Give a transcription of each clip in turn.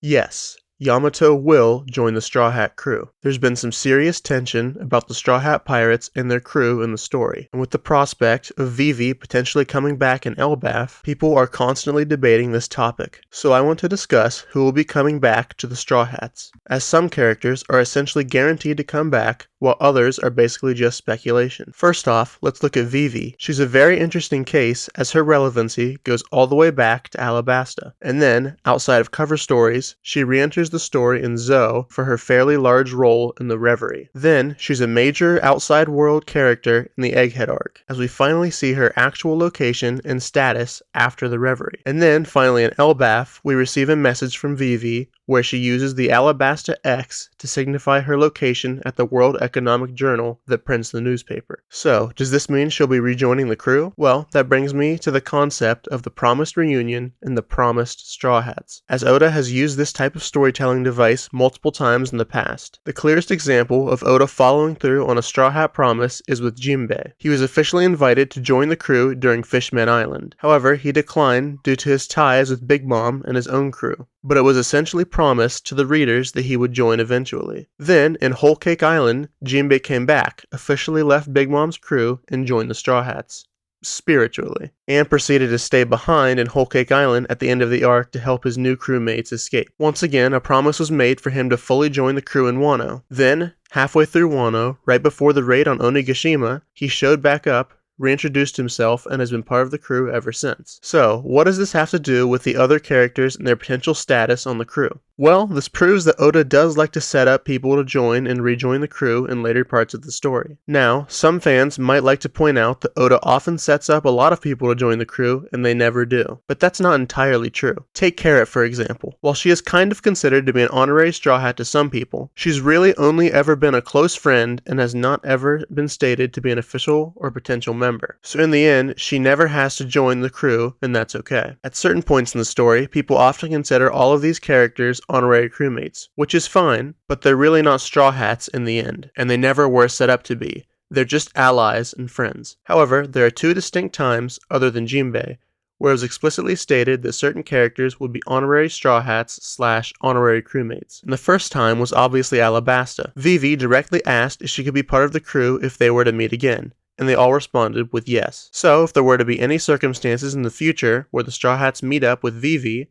Yes, Yamato will join the Straw Hat crew. There's been some serious tension about the Straw Hat pirates and their crew in the story, and with the prospect of Vivi potentially coming back in Elbaf, people are constantly debating this topic. So I want to discuss who will be coming back to the Straw Hats, as some characters are essentially guaranteed to come back, while others are basically just speculation. First off, let's look at Vivi. She's a very interesting case as her relevancy goes all the way back to Alabasta, and then, outside of cover stories, she re-enters the story in Zoe for her fairly large role in the Reverie. Then, she's a major outside world character in the Egghead arc, as we finally see her actual location and status after the Reverie. And then, finally in Elbaf, we receive a message from Vivi where she uses the Alabasta X to signify her location at the World Economic Journal that prints the newspaper. So, does this mean she'll be rejoining the crew? Well, that brings me to the concept of the promised reunion and the promised Straw Hats, as Oda has used this type of storytelling device multiple times in the past. The clearest example of Oda following through on a Straw Hat promise is with Jinbei. He was officially invited to join the crew during Fishman Island. However, he declined due to his ties with Big Mom and his own crew, but it was essentially promised to the readers that he would join eventually. Then, in Whole Cake Island, Jinbei came back, officially left Big Mom's crew, and joined the Straw Hats. Spiritually, and proceeded to stay behind in Whole Cake Island at the end of the arc to help his new crewmates escape. Once again, a promise was made for him to fully join the crew in Wano. Then, halfway through Wano, right before the raid on Onigashima, he showed back up, reintroduced himself, and has been part of the crew ever since. So, what does this have to do with the other characters and their potential status on the crew? Well, this proves that Oda does like to set up people to join and rejoin the crew in later parts of the story. Now, some fans might like to point out that Oda often sets up a lot of people to join the crew and they never do, but that's not entirely true. Take Carrot for example. While she is kind of considered to be an honorary Straw Hat to some people, she's really only ever been a close friend and has not ever been stated to be an official or potential member. So in the end, she never has to join the crew, and that's okay. At certain points in the story, people often consider all of these characters honorary crewmates, which is fine, but they're really not Straw Hats in the end, and they never were set up to be. They're just allies and friends. However, there are two distinct times, other than Jinbei, where it was explicitly stated that certain characters would be honorary Straw Hats / honorary crewmates. And the first time was obviously Alabasta. Vivi directly asked if she could be part of the crew if they were to meet again, and they all responded with yes. So, if there were to be any circumstances in the future where the Straw Hats meet up with Vivi,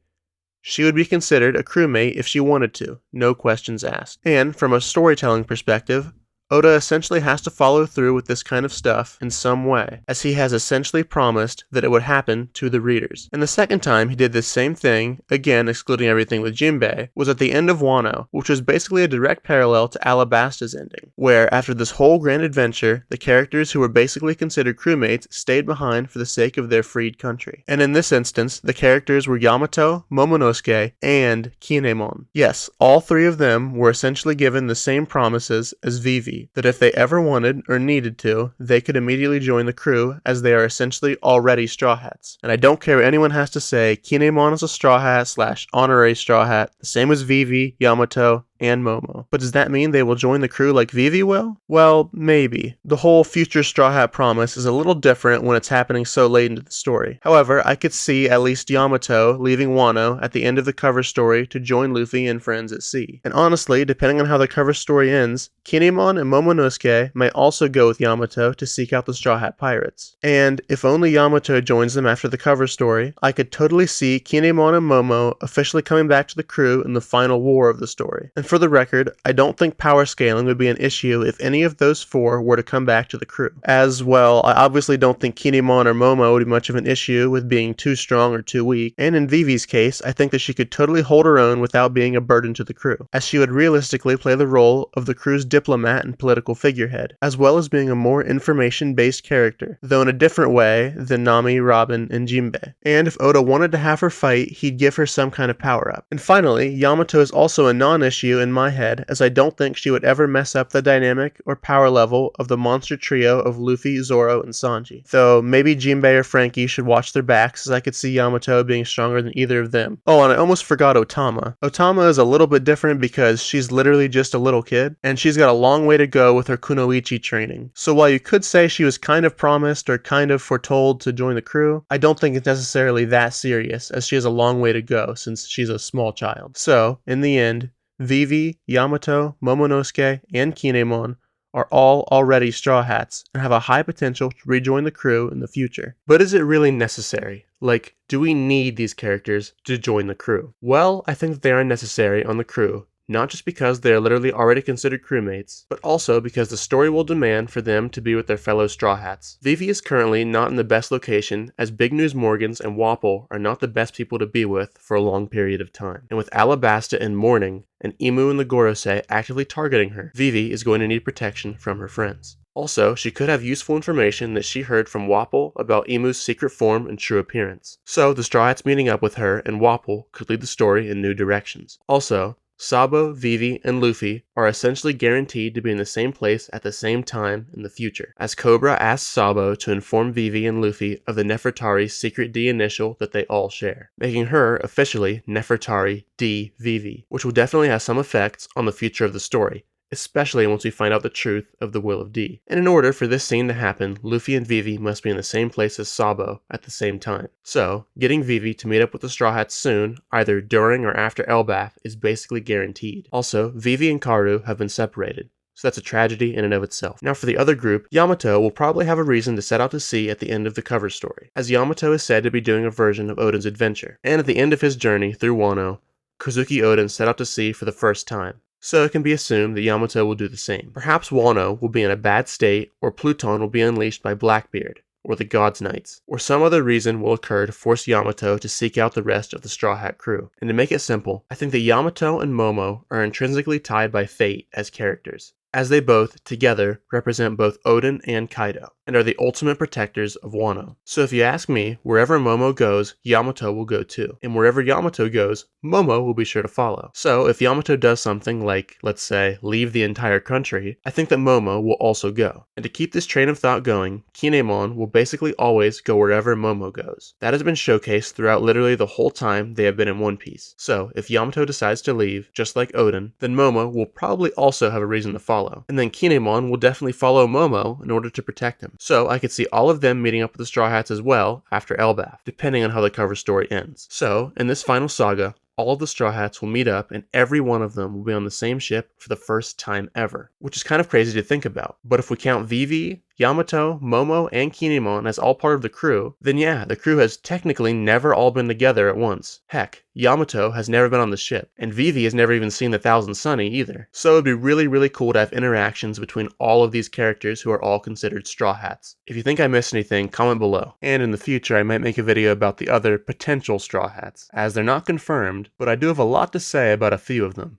she would be considered a crewmate if she wanted to, no questions asked. And from a storytelling perspective, Oda essentially has to follow through with this kind of stuff in some way, as he has essentially promised that it would happen to the readers. And the second time he did this same thing, again excluding everything with Jinbei, was at the end of Wano, which was basically a direct parallel to Alabasta's ending, where after this whole grand adventure, the characters who were basically considered crewmates stayed behind for the sake of their freed country. And in this instance, the characters were Yamato, Momonosuke, and Kinemon. Yes, all three of them were essentially given the same promises as Vivi, that if they ever wanted or needed to, they could immediately join the crew, as they are essentially already Straw Hats. And I don't care what anyone has to say, Kinemon is a Straw Hat / honorary Straw Hat, the same as Vivi, Yamato, and Momo. But does that mean they will join the crew like Vivi will? Well, maybe. The whole future Straw Hat promise is a little different when it's happening so late into the story. However, I could see at least Yamato leaving Wano at the end of the cover story to join Luffy and friends at sea. And honestly, depending on how the cover story ends, Kinemon and Momonosuke might also go with Yamato to seek out the Straw Hat pirates. And if only Yamato joins them after the cover story, I could totally see Kinemon and Momo officially coming back to the crew in the final war of the story. And for the record, I don't think power scaling would be an issue if any of those four were to come back to the crew. As well, I obviously don't think Kinemon or Momo would be much of an issue with being too strong or too weak, and in Vivi's case, I think that she could totally hold her own without being a burden to the crew, as she would realistically play the role of the crew's diplomat and political figurehead, as well as being a more information-based character, though in a different way than Nami, Robin, and Jinbei. And if Oda wanted to have her fight, he'd give her some kind of power-up. And finally, Yamato is also a non-issue you in my head, as I don't think she would ever mess up the dynamic or power level of the monster trio of Luffy, Zoro, and Sanji. Though maybe Jinbei or Frankie should watch their backs, as I could see Yamato being stronger than either of them. Oh, and I almost forgot Otama. Otama is a little bit different because she's literally just a little kid, and she's got a long way to go with her Kunoichi training. So while you could say she was kind of promised or kind of foretold to join the crew, I don't think it's necessarily that serious, as she has a long way to go since she's a small child. So, in the end, Vivi, Yamato, Momonosuke, and Kinemon are all already Straw Hats and have a high potential to rejoin the crew in the future. But is it really necessary? Like, do we need these characters to join the crew? Well, I think that they are necessary on the crew, not just because they are literally already considered crewmates, but also because the story will demand for them to be with their fellow Straw Hats. Vivi is currently not in the best location, as Big News Morgans and Wapol are not the best people to be with for a long period of time. And with Alabasta in mourning, and Imu and the Gorosei actively targeting her, Vivi is going to need protection from her friends. Also, she could have useful information that she heard from Wapol about Imu's secret form and true appearance. So, the Straw Hats meeting up with her and Wapol could lead the story in new directions. Also, Sabo, Vivi, and Luffy are essentially guaranteed to be in the same place at the same time in the future, as Cobra asks Sabo to inform Vivi and Luffy of the Nefertari's secret D initial that they all share, making her officially Nefertari D Vivi, which will definitely have some effects on the future of the story, especially once we find out the truth of the will of D. And in order for this scene to happen, Luffy and Vivi must be in the same place as Sabo at the same time. So, getting Vivi to meet up with the Straw Hats soon, either during or after Elbaf, is basically guaranteed. Also, Vivi and Karu have been separated, so that's a tragedy in and of itself. Now for the other group, Yamato will probably have a reason to set out to sea at the end of the cover story, as Yamato is said to be doing a version of Oden's adventure. And at the end of his journey through Wano, Kozuki Oden set out to sea for the first time. So it can be assumed that Yamato will do the same. Perhaps Wano will be in a bad state, or Pluton will be unleashed by Blackbeard, or the God's Knights, or some other reason will occur to force Yamato to seek out the rest of the Straw Hat crew. And to make it simple, I think that Yamato and Momo are intrinsically tied by fate as characters, as they both, together, represent both Oden and Kaido, and are the ultimate protectors of Wano. So if you ask me, wherever Momo goes, Yamato will go too. And wherever Yamato goes, Momo will be sure to follow. So if Yamato does something like, let's say, leave the entire country, I think that Momo will also go. And to keep this train of thought going, Kinemon will basically always go wherever Momo goes. That has been showcased throughout literally the whole time they have been in One Piece. So if Yamato decides to leave, just like Oden, then Momo will probably also have a reason to follow. And then Kinemon will definitely follow Momo in order to protect him. So I could see all of them meeting up with the Straw Hats as well after Elbaf, depending on how the cover story ends. So, in this final saga, all of the Straw Hats will meet up and every one of them will be on the same ship for the first time ever, which is kind of crazy to think about. But if we count Vivi, Yamato, Momo, and Kinemon as all part of the crew, then yeah, the crew has technically never all been together at once. Heck, Yamato has never been on the ship, and Vivi has never even seen the Thousand Sunny either. So it'd be really cool to have interactions between all of these characters who are all considered Straw Hats. If you think I missed anything, comment below. And in the future I might make a video about the other potential Straw Hats, as they're not confirmed, but I do have a lot to say about a few of them.